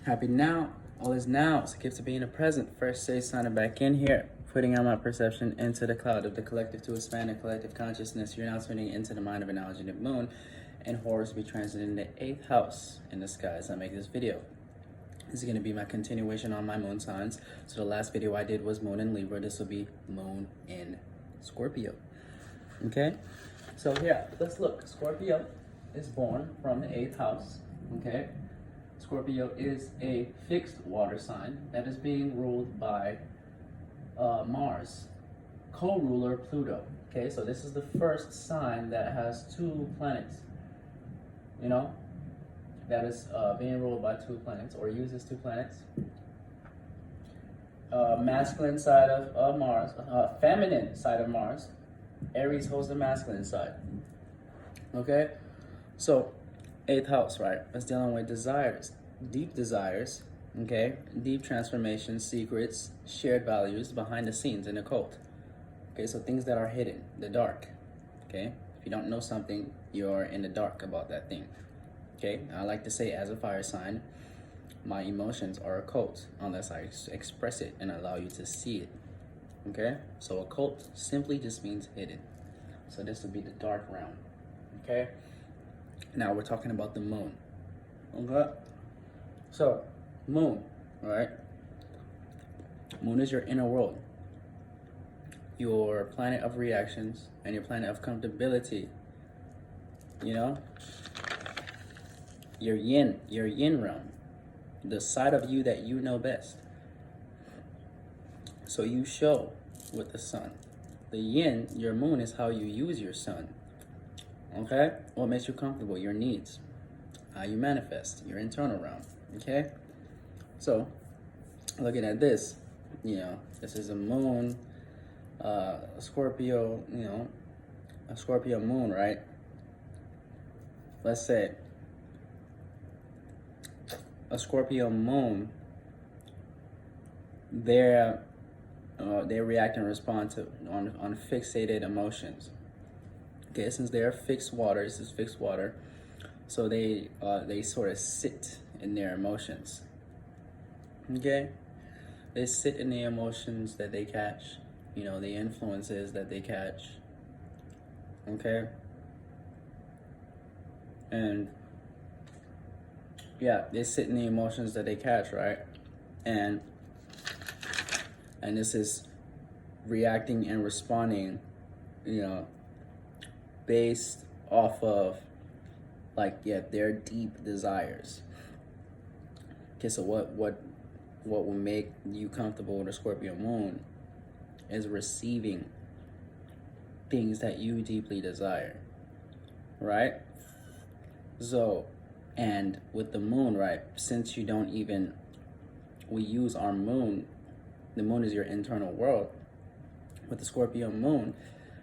Happy now. All is now. So gift to being a present. First say signing back in here. Putting out my perception into the cloud of the collective to expand the collective consciousness. You're now tuning into the mind of an algenic moon. And Horus be transiting in the 8th house in the sky as I make this video. This is going to be my continuation on my moon signs. So the last video I did was moon in Libra. This will be moon in Scorpio. Okay? So here, let's look. Scorpio is born from the 8th house. Okay? Scorpio is a fixed water sign that is being ruled by Mars, co-ruler Pluto. Okay, so this is the first sign that has two planets, you know, that is being ruled by two planets or uses two planets. Masculine side of Mars, feminine side of Mars. Aries holds the masculine side. Okay, so 8th house, right? It's dealing with desires, deep desires, okay? Deep transformations, secrets, shared values behind the scenes in a cult. Okay, so things that are hidden, the dark, okay? If you don't know something, you're in the dark about that thing, okay? I like to say as a fire sign, my emotions are occult unless I express it and allow you to see it, okay? So occult simply just means hidden. So this would be the dark realm, okay? Now we're talking about the moon. Okay? So, moon, right? Moon is your inner world. Your planet of reactions and your planet of comfortability. You know? Your yin realm. The side of you that you know best. So you show with the sun. The yin, your moon, is how you use your sun. Okay? What makes you comfortable? Your needs. How you manifest. Your internal realm. Okay? So, looking at this, you know, this is a moon, Scorpio, you know, a Scorpio moon, right? Let's say a Scorpio moon, they react and respond to on fixated emotions. Okay, since they are fixed water, this is fixed water, so they sort of sit in their emotions. Okay, they sit in the emotions that they catch, you know, the influences that they catch. Okay, and yeah, they sit in the emotions that they catch, right? And this is reacting and responding, you know, based off of their deep desires. Okay, so what will make you comfortable with a Scorpio moon is receiving things that you deeply desire, right? So, and with the moon, right, since we use our moon, the moon is your internal world. With the Scorpio moon,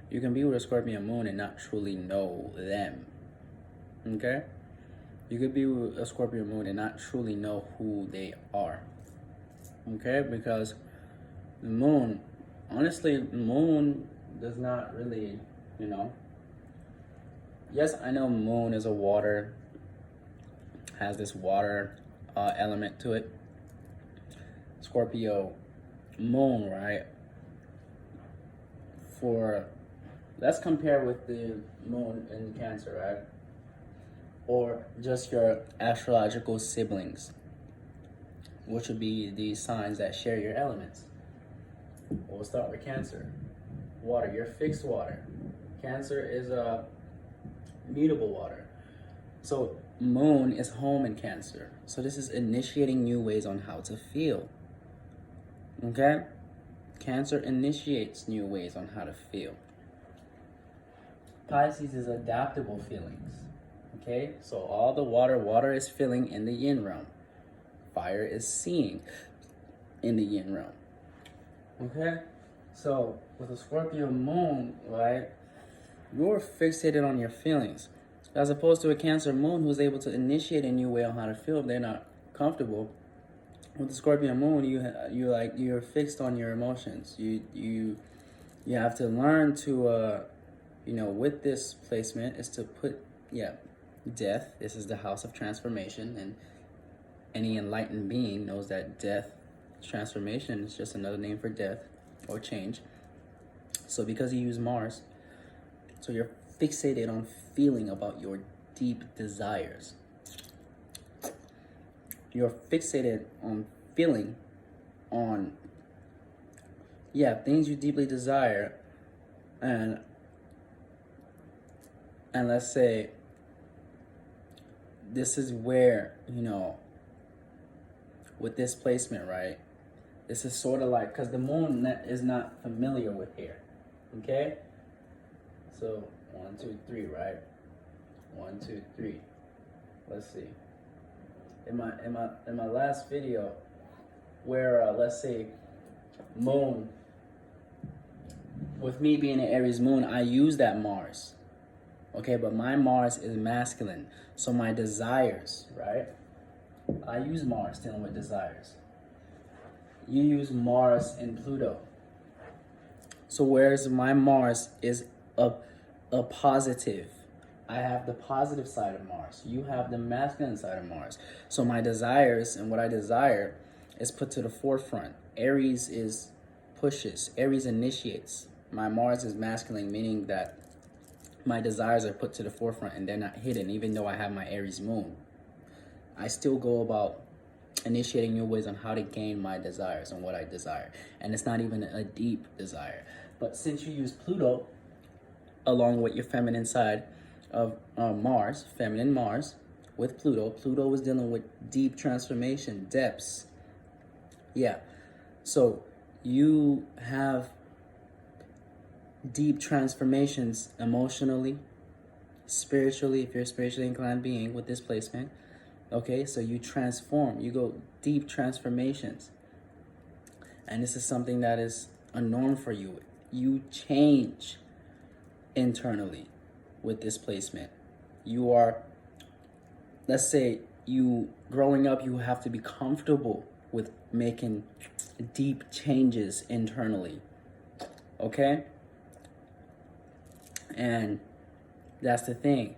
you can be with a Scorpio moon and not truly know them. Okay? You could be with a Scorpio moon and not truly know who they are. Okay? Because the moon, honestly, the moon does not really, you know. Yes, I know moon is a water, has this water element to it. Scorpio moon, right? Let's compare with the moon in Cancer, right? Or just your astrological siblings, which would be the signs that share your elements. We'll start with Cancer. Water, your fixed water. Cancer is a mutable water. So moon is home in Cancer. So this is initiating new ways on how to feel. Okay? Cancer initiates new ways on how to feel. Pisces is adaptable feelings. Okay? So all the water is feeling in the yin realm. Fire is seeing in the yin realm. Okay? So with a Scorpio moon, right, you're fixated on your feelings. As opposed to a Cancer moon who's able to initiate a new way on how to feel if they're not comfortable. With the Scorpio moon, you're fixed on your emotions. You have to learn to with this placement is to put death. This is the house of transformation, and any enlightened being knows that death, transformation, is just another name for death or change. So because you use Mars, so you're fixated on feeling about your deep desires. You're fixated on feeling on, things you deeply desire. And let's say this is where, with this placement, right? This is sort of like, because the moon is not familiar with here, okay? So 1, 2, 3, right? 1, 2, 3. Let's see. In my last video, where let's say moon, with me being an Aries moon, I use that Mars. Okay, but my Mars is masculine. So my desires, right? I use Mars dealing with desires. You use Mars and Pluto. So whereas my Mars is a positive, I have the positive side of Mars. You have the masculine side of Mars. So my desires and what I desire is put to the forefront. Aries is pushes. Aries initiates. My Mars is masculine, meaning that my desires are put to the forefront and they're not hidden, even though I have my Aries moon. I still go about initiating new ways on how to gain my desires and what I desire. And it's not even a deep desire. But since you use Pluto along with your feminine side of Mars, feminine Mars, with Pluto, Pluto is dealing with deep transformation, depths. Yeah. So you have deep transformations emotionally, spiritually, if you're a spiritually inclined being with this placement. Okay, so you transform, you go deep transformations. And this is something that is a norm for you. You change internally with this placement. You are, let's say, you growing up, you have to be comfortable with making deep changes internally. Okay? And that's the thing,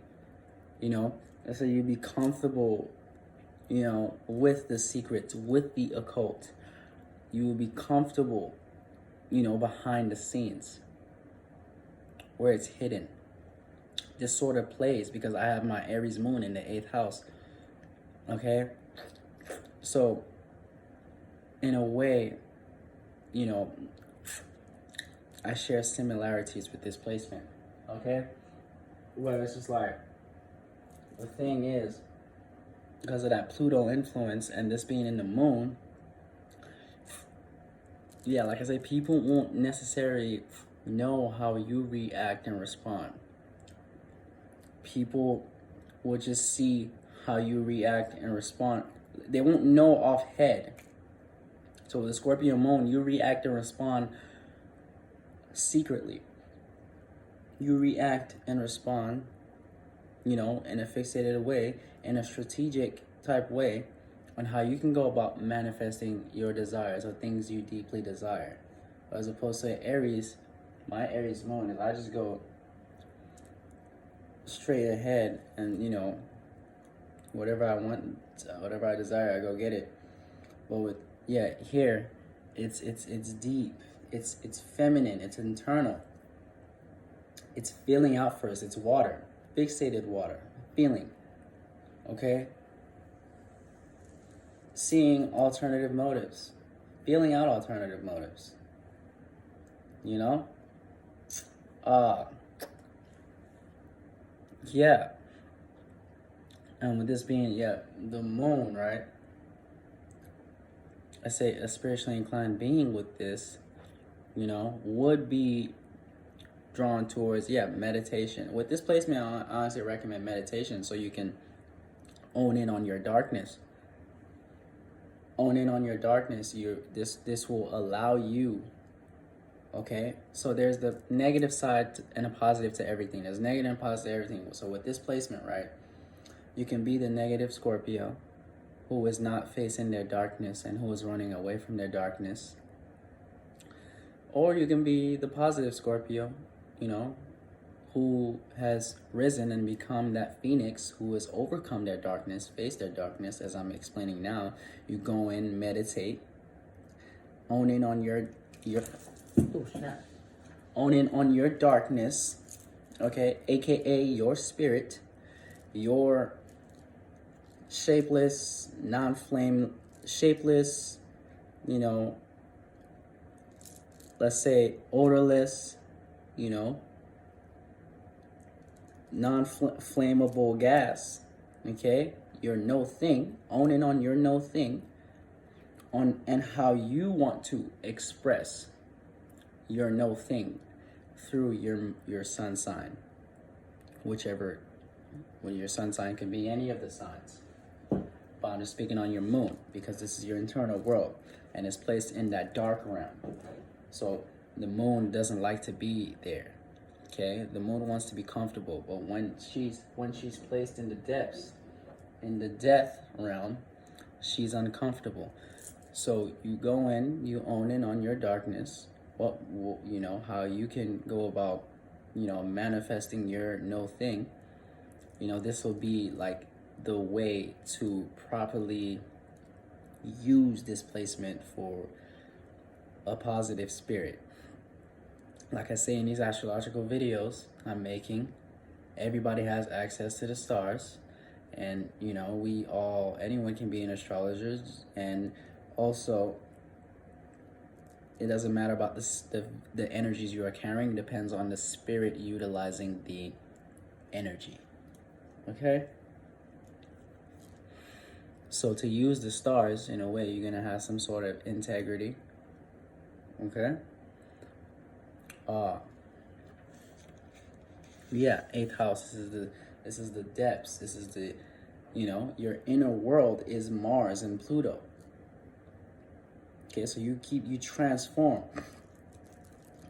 let's say you be comfortable, with the secrets, with the occult. You will be comfortable, behind the scenes where it's hidden. This sort of plays because I have my Aries moon in the 8th house. Okay? So, in a way, I share similarities with this placement. Okay? Where it's just like, the thing is, because of that Pluto influence and this being in the moon, like I say, people won't necessarily know how you react and respond. People will just see how you react and respond. They won't know off head. So with the Scorpio moon, you react and respond secretly. You react and respond, in a fixated way, in a strategic type way, on how you can go about manifesting your desires or things you deeply desire. As opposed to Aries, my Aries moon is I just go straight ahead and, whatever I want, whatever I desire, I go get it. But with, here, it's deep, it's feminine, it's internal. It's feeling out first. It's water, fixated water, feeling. Okay? Seeing alternative motives, feeling out alternative motives. And with this being, the moon, right? I say a spiritually inclined being with this, would be drawn towards meditation. With this placement, I honestly recommend meditation so you can own in on your darkness. Own in on your darkness. This will allow you. Okay, so there's the negative side and a positive to everything. There's negative and positive to everything. So with this placement, right, you can be the negative Scorpio who is not facing their darkness and who is running away from their darkness. Or you can be the positive Scorpio, who has risen and become that phoenix who has overcome their darkness, faced their darkness, as I'm explaining now. You go in, meditate, own in on your oh snap, own in on your darkness, okay, aka your spirit, your shapeless, non-flame, shapeless, you know, let's say odorless, you know, non-flammable gas, okay? Your no thing, owning on your no thing, on and how you want to express your no thing through your sun sign, whichever, well, your sun sign can be any of the signs. But I'm just speaking on your moon because this is your internal world and it's placed in that dark realm. So the moon doesn't like to be there. Okay, the moon wants to be comfortable, but when she's placed in the depths, in the death realm, she's uncomfortable. So you go in, you own in on your darkness. What you know, how you can go about, you know, manifesting your no thing. You know, this will be like the way to properly use this placement for a positive spirit. Like I say in these astrological videos I'm making, everybody has access to the stars, and you know, anyone can be an astrologer, and also it doesn't matter about the energies you are carrying. It depends on the spirit utilizing the energy. Okay? So to use the stars in a way, you're gonna have some sort of integrity. Okay? Yeah, eighth house. This is the depths. This is the, you know, your inner world is Mars and Pluto. Okay, so you transform.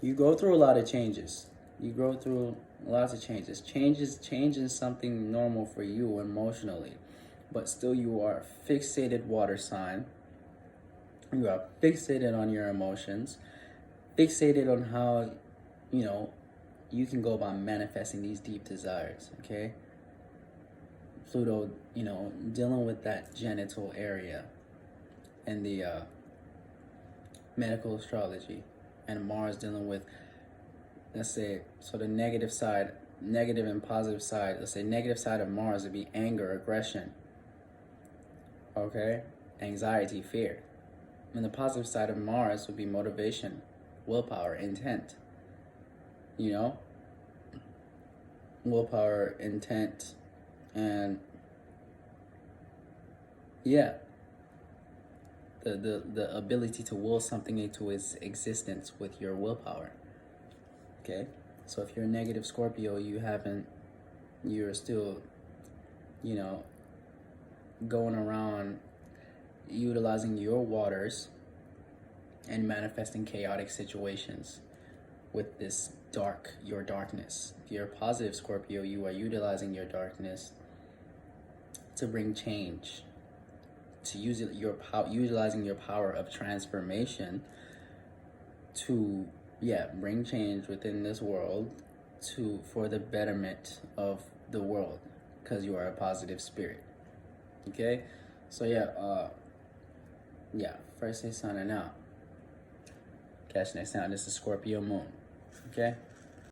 You go through a lot of changes. You go through lots of changes. Change is something normal for you emotionally, but still you are a fixated water sign. You are fixated on your emotions, fixated on how, you know, you can go about manifesting these deep desires, okay? Pluto, you know, dealing with that genital area and the medical astrology, and Mars dealing with, let's say, so the negative side, negative and positive side, let's say negative side of Mars would be anger, aggression, okay? Anxiety, fear. And the positive side of Mars would be motivation, willpower, intent. You know, willpower, intent, and yeah, the ability to will something into its existence with your willpower. Okay, so if you're a negative Scorpio, you're still, you know, going around utilizing your waters and manifesting chaotic situations with this your darkness. If you're a positive Scorpio, you are utilizing your darkness to bring change, to utilizing your power of transformation to bring change within this world for the betterment of the world, because you are a positive spirit. Okay, so first day signing out. Catch you next time. This is Scorpio Moon. Okay.